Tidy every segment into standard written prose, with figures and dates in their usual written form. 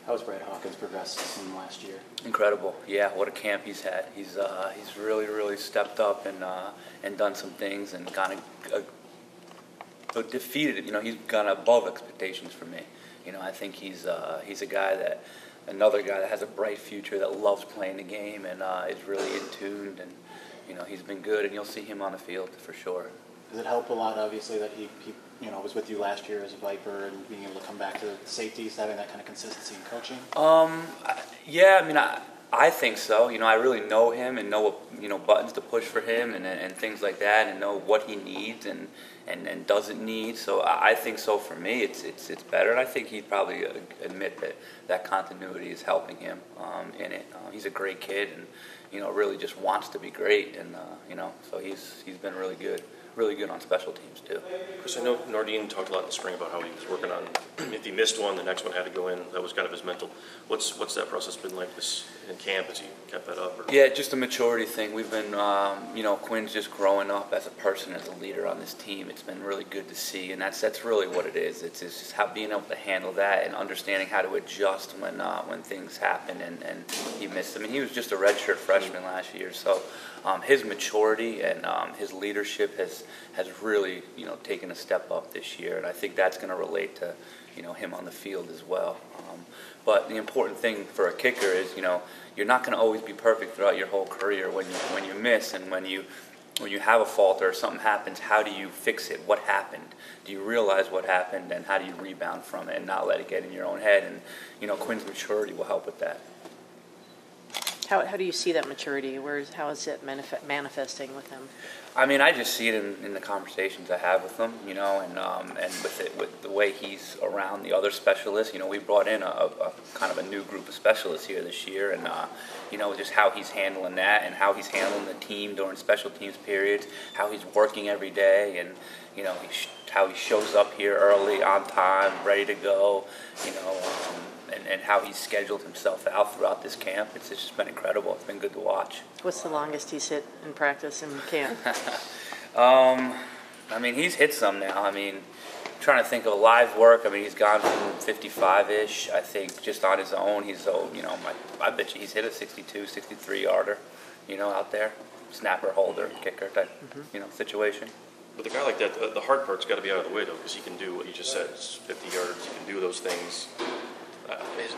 How's Brad Hawkins progressed from last year? Incredible, yeah. What a camp he's had. He's really stepped up and done some things and kind of defeated it. You know, he's gone above expectations for me. You know, I think he's a guy another guy that has a bright future, that loves playing the game and is really in tune, and you know, he's been good, and you'll see him on the field for sure. Does it help a lot, obviously, that he was with you last year as a Viper and being able to come back to the safeties, having that kind of consistency in coaching? Yeah, I mean, I think so. You know, I really know him and know what, buttons to push for him and things like that, and know what he needs and doesn't need. So I think so. For me, it's better, and I think he'd probably admit that continuity is helping him in it. He's a great kid, and really just wants to be great, and so he's been really good on special teams too. Chris, I know Nardine talked a lot in the spring about how he was working on if he missed one, the next one had to go in. That was kind of his mental. What's that process been like this in camp? Has he kept that up? Or? Yeah, just a maturity thing. We've been, Quinn's just growing up as a person, as a leader on this team. It's been really good to see, and that's really what it is. It's just how being able to handle that and understanding how to adjust when things happen and he missed. I mean, he was just a redshirt freshman last year, so his maturity and his leadership has really taken a step up this year, and I think that's going to relate to him on the field as well. But the important thing for a kicker is you're not going to always be perfect throughout your whole career. When you miss and when you have a fault or something happens, how do you fix it? What happened? Do you realize what happened, and how do you rebound from it and not let it get in your own head? And Quinn's maturity will help with that. How do you see that maturity? How is it manifesting with him? I mean, I just see it in the conversations I have with him, and with the way he's around the other specialists. We brought in a kind of a new group of specialists here this year, and just how he's handling that and how he's handling the team during special teams periods, how he's working every day, and how he shows up here early, on time, ready to go, and how he's scheduled himself out throughout this camp. It's just been incredible. It's been good to watch. What's the longest he's hit in practice in camp? I mean, he's hit some now. I mean, trying to think of live work. I mean, he's gone from 55-ish, I think, just on his own. I bet you he's hit a 62, 63-yarder, out there. Snapper, holder, kicker type, situation. With a guy like that, the hard part's got to be out of the way, though, because he can do what you just said. It's 50 yards. He can do those things.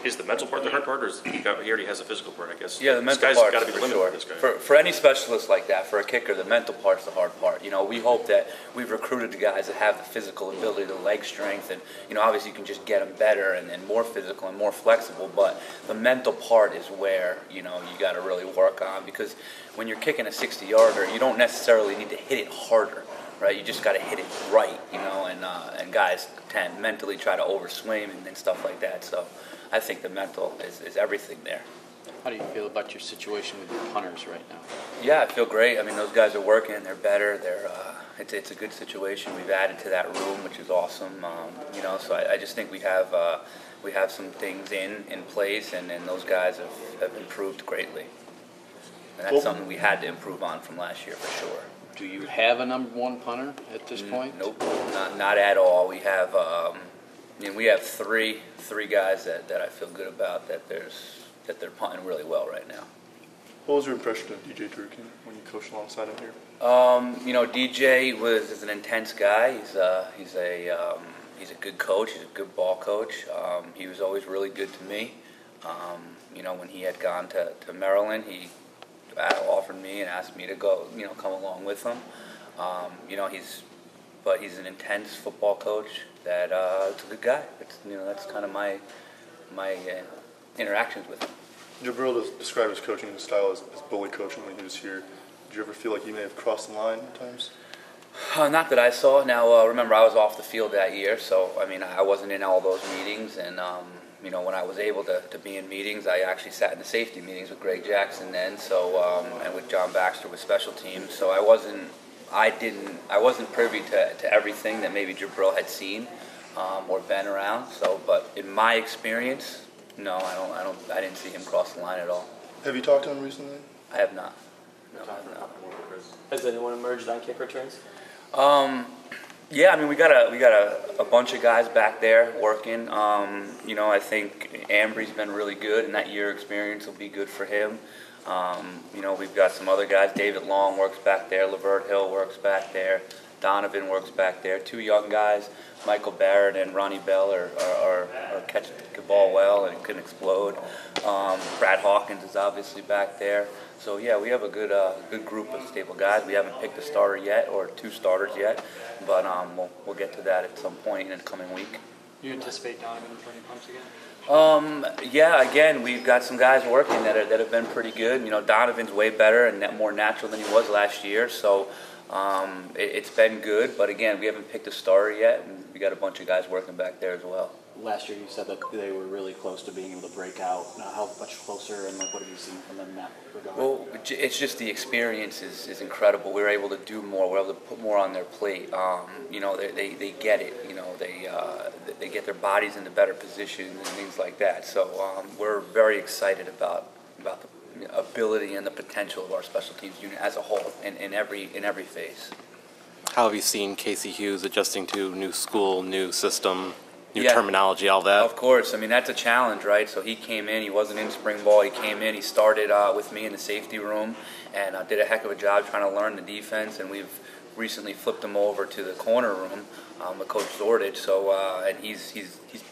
Is the mental part the hard part, or he already has a physical part, I guess? Yeah, the mental part's got to be for limited sure. This guy. For any specialist like that, for a kicker, the mental part's the hard part. We hope that we've recruited the guys that have the physical ability, the leg strength, and obviously you can just get them better and more physical and more flexible. But the mental part is where you got to really work on, because when you're kicking a 60-yarder, you don't necessarily need to hit it harder. Right, you just got to hit it right, and guys tend mentally try to overswing and stuff like that. So I think the mental is everything there. How do you feel about your situation with your punters right now? Yeah, I feel great. I mean, those guys are working. They're better. It's a good situation. We've added to that room, which is awesome. So I just think we have some things in place, and those guys have improved greatly. And that's something we had to improve on from last year for sure. Do you have a number one punter at this point? Nope, not at all. We have three guys that I feel good about that they're punting really well right now. What was your impression of DJ Durkin when you coached alongside him here? DJ is an intense guy. He's a good coach. He's a good ball coach. He was always really good to me. When he had gone to Maryland, he offered me and asked me to go, come along with him. He's an intense football coach. It's a good guy. That's kind of my interactions with him. Jabril described his coaching style as bully coaching when he was here. Did you ever feel like you may have crossed the line at times? Not that I saw. Now, remember, I was off the field that year, so I wasn't in all those meetings, and when I was able to be in meetings, I actually sat in the safety meetings with Greg Jackson then, and with John Baxter with special teams. So I wasn't privy to everything that maybe Jabril had seen or been around. So, but in my experience, no, I didn't see him cross the line at all. Have you talked to him recently? I have not. No, I have not. Has anyone emerged on kick returns? Yeah, I mean, we got a bunch of guys back there working. You know, I think Ambry's been really good, and that year experience will be good for him. You know, we've got some other guys. David Long works back there. Lavert Hill works back there. Donovan works back there. Two young guys, Michael Barrett and Ronnie Bell, are catch the ball well and can explode. Brad Hawkins is obviously back there. So yeah, we have a good group of stable guys. We haven't picked a starter yet, or two starters yet, but we'll get to that at some point in the coming week. You anticipate Donovan returning punts again? Yeah, again, we've got some guys working that have been pretty good. You know, Donovan's way better and more natural than he was last year, so it's been good. But again, we haven't picked a starter yet, and we got a bunch of guys working back there as well. Last year you said that they were really close to being able to break out. Now, how much closer, and what have you seen from them in that regard? Well, it's just the experience is incredible. We're able to do more. We're able to put more on their plate. You know, they get it. You know, they get their bodies into better positions and things like that. So we're very excited about the ability and the potential of our special teams unit as a whole in every phase. How have you seen Casey Hughes adjusting to new school, new system, new Yeah. terminology, all that? Of course. I mean, that's a challenge, right? So he came in. He wasn't in spring ball. He came in. He started with me in the safety room and did a heck of a job trying to learn the defense. And we've recently flipped him over to the corner room with Coach Zordich. So and he's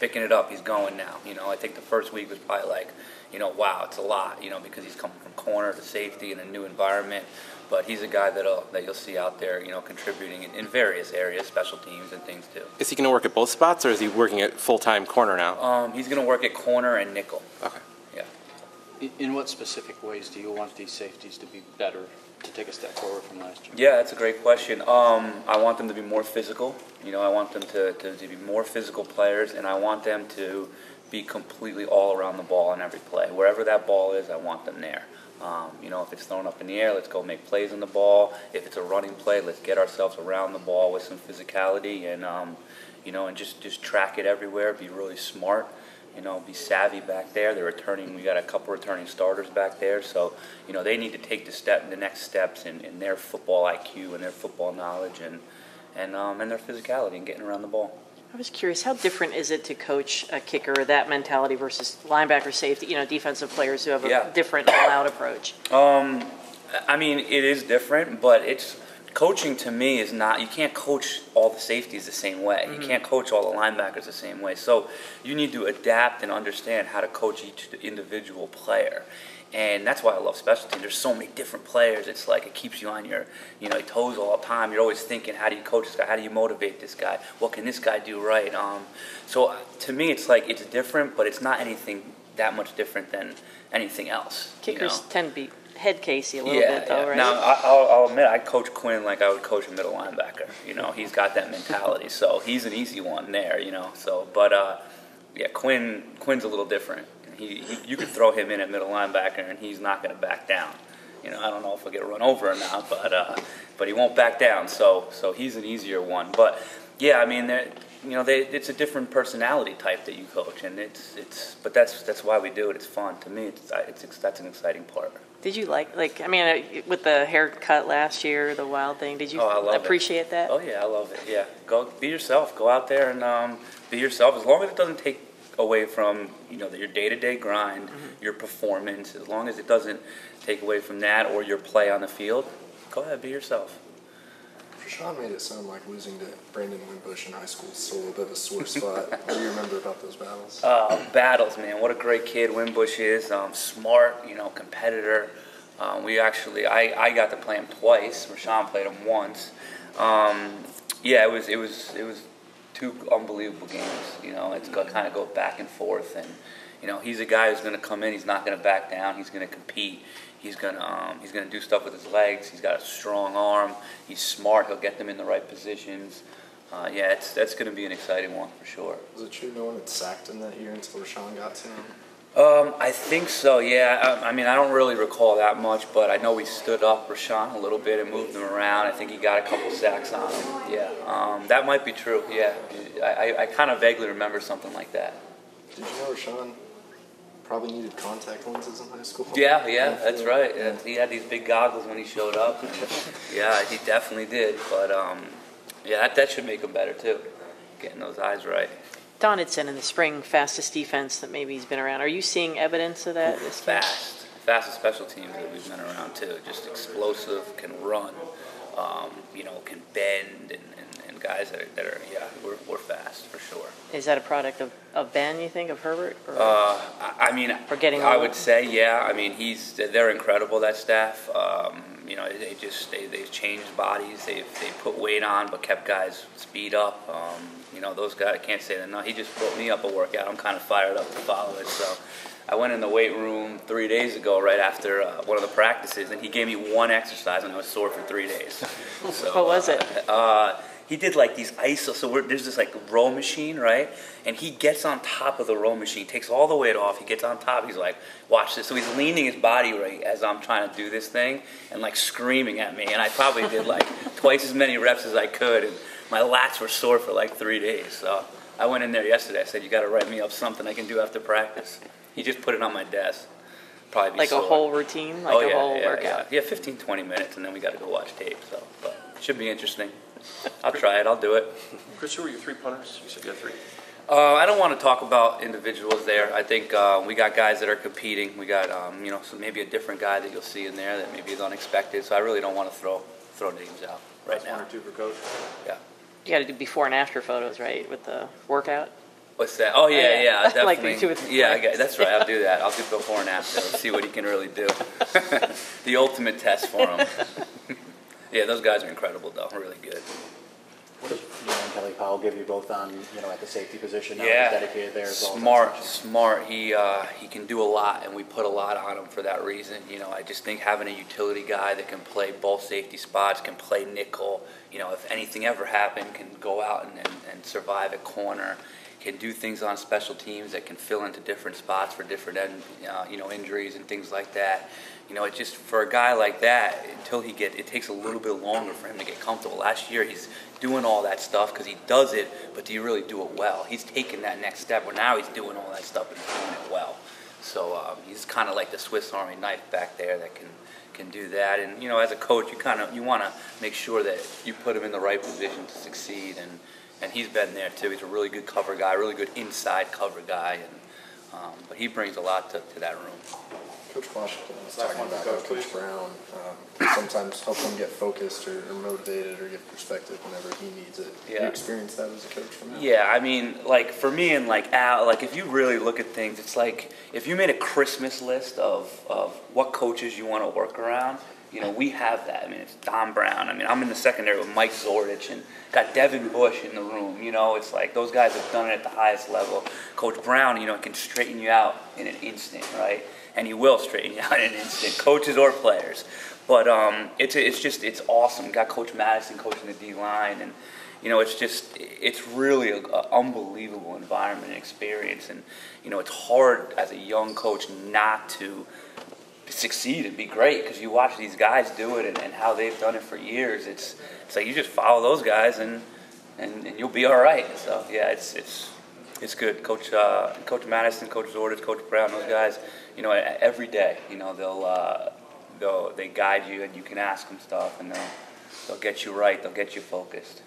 picking it up. He's going now. You know, I think the first week was probably like, you know, wow, it's a lot. You know, because he's coming from corner to safety in a new environment. But he's a guy that you'll see out there, you know, contributing in various areas, special teams and things too. Is he going to work at both spots, or is he working at full-time corner now? He's going to work at corner and nickel. Okay. Yeah. In what specific ways do you want these safeties to be better, to take a step forward from last year? Yeah, that's a great question. I want them to be more physical. You know, I want them to be more physical players, and I want them to be completely all around the ball in every play. Wherever that ball is, I want them there. You know, if it's thrown up in the air, let's go make plays on the ball. If it's a running play, let's get ourselves around the ball with some physicality and, you know, and just track it everywhere. Be really smart. You know, be savvy back there. We got a couple returning starters back there, so you know they need to take the next steps in their football IQ and their football knowledge and their physicality and getting around the ball. I was curious, how different is it to coach a kicker, that mentality, versus linebacker, safety, you know, defensive players who have a different all-out approach? I mean, it is different, but coaching to me is not, you can't coach all the safeties the same way. You can't coach all the linebackers the same way. So you need to adapt and understand how to coach each individual player. And that's why I love special teams. There's so many different players. It's like it keeps you on your, you know, toes all the time. You're always thinking, how do you coach this guy? How do you motivate this guy? What can this guy do right? So to me, it's like it's different, but it's not anything that much different than anything else. Kickers tend to be head casey a little Yeah, bit, though, yeah. right? Now, I'll admit, I coach Quinn like I would coach a middle linebacker. You know, he's got that mentality, so he's an easy one there. You know, so but yeah, Quinn's a little different. You could throw him in at middle linebacker, and he's not going to back down. You know, I don't know if he'll get run over or not, but he won't back down. So he's an easier one. But yeah, I mean, it's a different personality type that you coach, and but that's why we do it. It's fun to me. That's an exciting part. Did you like I mean, with the haircut last year, the wild thing, did you appreciate that? Oh, yeah, I love it, yeah. Go be yourself. Go out there and be yourself, as long as it doesn't take away from, you know, your day-to-day grind, your performance. As long as it doesn't take away from that or your play on the field, go ahead, be yourself. Rashawn made it sound like losing to Brandon Winbush in high school is still a little bit of a sore spot. What do you remember about those battles? Battles, man. What a great kid Winbush is. Smart, you know, competitor. I got to play him twice. Rashawn played him once. Yeah, it was two unbelievable games. You know, it's going to kind of go back and forth, and you know, he's a guy who's going to come in. He's not going to back down. He's going to compete. He's going to do stuff with his legs. He's got a strong arm. He's smart. He'll get them in the right positions. Yeah, that's going to be an exciting one for sure. Was it true no one had sacked him that year until Rashawn got to him? I think so, yeah. I mean, I don't really recall that much, but I know we stood up Rashawn a little bit and moved him around. I think he got a couple sacks on him. Yeah, that might be true, yeah. I kind of vaguely remember something like that. Did you know Rashawn probably needed contact lenses in high school? Yeah, that's right. Yeah, he had these big goggles when he showed up. And, yeah, he definitely did. But Yeah, that should make him better too, getting those eyes right. Donaldson in the spring, fastest defense that maybe he's been around. Are you seeing evidence of that this year? Fastest special teams that we've been around too. Just explosive, can run, can bend, and guys that are we're fast for sure. Is that a product of Ben, you think, of Herbert? Or, or getting I old? would say, yeah. I mean, they're incredible, that staff. They've changed bodies. They put weight on, but kept guys speed up. Those guys, I can't say that. No, he just put me up a workout. I'm kind of fired up to follow it. So I went in the weight room 3 days ago, right after one of the practices, and he gave me one exercise, and I was sore for 3 days. So, what was it? He did like these iso. So there's this like row machine, right? And he gets on top of the row machine, takes all the weight off. He gets on top. He's like, "Watch this." So he's leaning his body right as I'm trying to do this thing, and like screaming at me. And I probably did like twice as many reps as I could, and my lats were sore for like 3 days. So I went in there yesterday. I said, "You got to write me up something I can do after practice." He just put it on my desk. Probably be like sore. a whole routine, like a whole workout. Yeah, 15, 20 minutes, and then we got to go watch tape. So, but it should be interesting. I'll try it. I'll do it. Chris, who were your 3 punters? You said you had 3. I don't want to talk about individuals there. I think we got guys that are competing. We got so maybe a different guy that you'll see in there that maybe is unexpected. So I really don't want to throw names out right now. 1 or 2 for coach. Yeah. You got to do before and after photos, right, with the workout? What's that? Oh yeah, definitely. Like 2 or 3 yeah, okay, that's right. I'll do that. I'll do before and after. See what he can really do. The ultimate test for him. Yeah, those guys are incredible, though. Really good. What does Kelly Powell give you both on at the safety position? Now Yeah, he's dedicated there as well. Smart. He can do a lot, and we put a lot on him for that reason. I just think having a utility guy that can play both safety spots, can play nickel. If anything ever happened, can go out and survive at corner. Can do things on special teams that can fill into different spots for different injuries and things like that. It just for a guy like that, it takes a little bit longer for him to get comfortable. Last year he's doing all that stuff because he does it, but do you really do it well? He's taken that next step where now he's doing all that stuff and he's doing it well. So he's kind of like the Swiss Army knife back there that can do that. And as a coach, you want to make sure that you put him in the right position to succeed. And he's been there too. He's a really good cover guy, really good inside cover guy, but he brings a lot to that room. Coach Washington was talking about how Coach Brown sometimes helps him get focused or motivated or get perspective whenever he needs it. Yeah. You experienced that as a coach from him? Yeah, I mean, like for me and like Al, like if you really look at things, it's like if you made a Christmas list of what coaches you want to work around, we have that. I mean, it's Don Brown. I mean, I'm in the secondary with Mike Zordich and got Devin Bush in the room. It's like those guys have done it at the highest level. Coach Brown, can straighten you out in an instant, right? And he will straighten you out in an instant, coaches or players. But it's awesome. You got Coach Madison coaching the D-line, and it's really an unbelievable environment and experience. And it's hard as a young coach not to succeed and be great because you watch these guys do it and how they've done it for years. It's like you just follow those guys and you'll be all right. So yeah, it's good. Coach Madison, Coach Zordich, Coach Brown, those guys. Every day, they guide you and you can ask them stuff and they'll get you right. They'll get you focused.